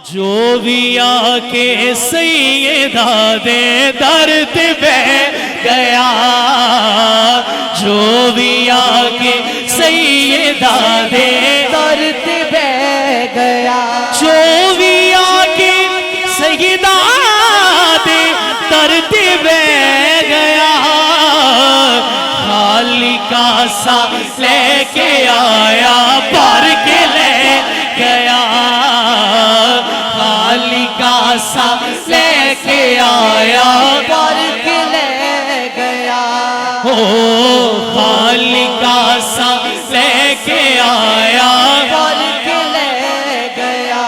جو بھی آکے سیدہ دے درد بہ گیا، جو بھی آکے سیدہ دے درد بہ گیا، جو بھی آکے سیدہ دے درد بہ گیا، خالی کا سا لے کے آیا بھر کے لے گیا، خالی کا سا لے کے آیا بھر کے لے گیا، خالی کا سا لے کے آیا بھر کے لے گیا۔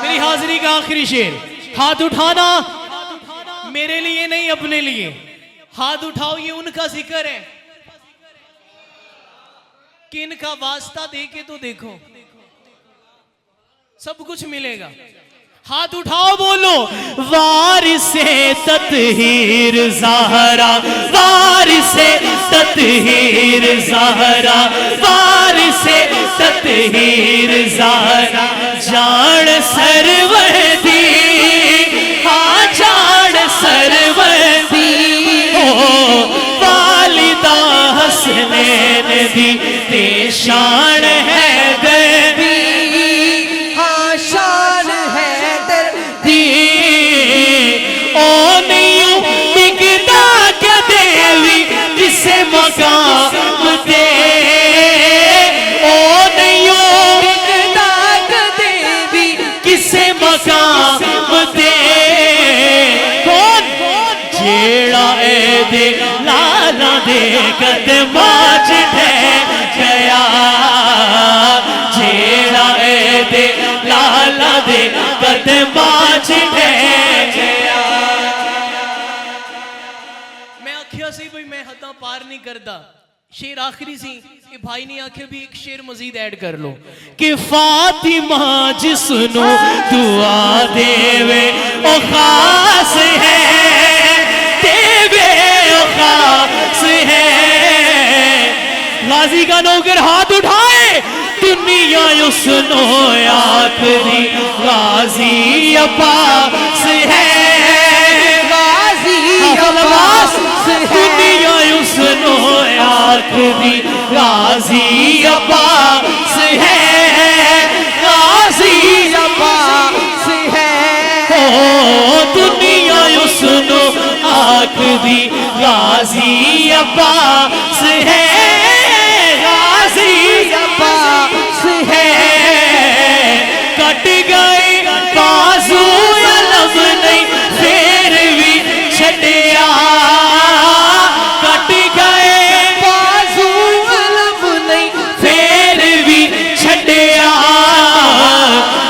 میری حاضری کا آخری شعر، ہاتھ اٹھانا میرے لیے نہیں اپنے لیے، ہاتھ اٹھاؤ یہ ان کا ذکر ہے، کن کا واسطہ دے کے تو دیکھو سب کچھ ملے گا۔ ہاتھ اٹھاؤ بولو، وارث تطہیر زہرا، وارث تطہیر زہرا، وارث تطہیر زہرا، جان سروردی، ہاں جان سروردی، والدہ حسنین دی تے شان ہے دی، ہاں شان ہے مقام دے، او نہیں دیوی کسے مقام دے، کون جیڑا اے دے لالا دے قدماں چڑھے گیا، جیڑا اے دے لالا دے قدماں چڑھے گیا۔ میں آکھیا سی بھئی میں حداں پار نہیں کردا، شعر آخری سی کہ بھائی نے آکھے بھی ایک شعر مزید ایڈ کر لو کہ فاطمہ جسنو دعا دیوے او خاص ہے، دیوے او خاص ہے، غازی کا نوکر ہاتھ اٹھائے، دنیا یسنو آخری غازی عباس ہے، دنیا یسنو آخری غازی عباس ہے، غازی عباس ہے، دنیا یسنو آخری غازی عباس ہے، غازی عباس ہے، کٹ گئے بازو علم نہیں پھر بھی چھٹیا، کٹ گئے بازو علم نہیں پھر بھی چھٹیا،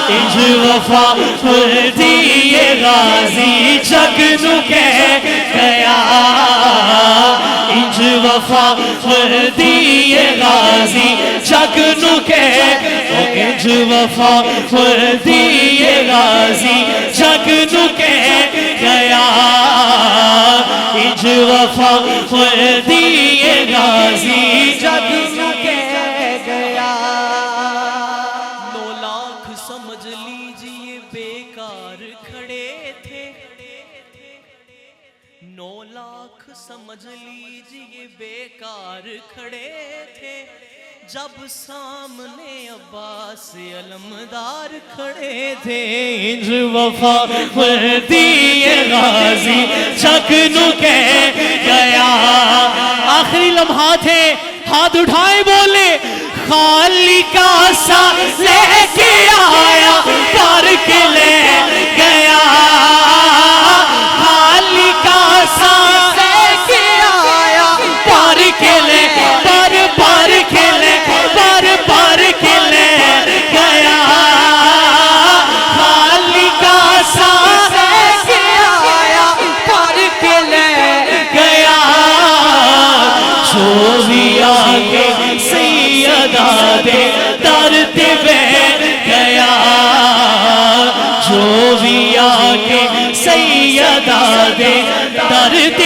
انج وفا دی غازی جگ نو کہہ گیا، انج وفا دی غازی جگ نو کہہ، انج وفا دی غازی جگ نو کہہ گیا، انج وفا دی غازی جگ نو کہہ گیا۔ 9 لاکھ سمجھ لیجئے بیکار کھڑے تھے، 9 لاکھ سمجھ لیجئے بیکار کھڑے تھے، جب سامنے عباس علمدار کھڑے تھے، انج وفا دی غازی جگ نو کہہ گیا۔ آخری لمحات ہے، ہاتھ اٹھائے بولے، خالی کا سا لے کے آیا بھر کے لے گیا، خالی کا سا لے کے آیا بھر کے لے، بھر کے لے، بھر کے لے گیا، خالی کا سا لے کے آیا بھر کے لے گیا، جو بھی آگے سیدہ دے درد بہ گیا، جو بھی آگے سیدہ دے درد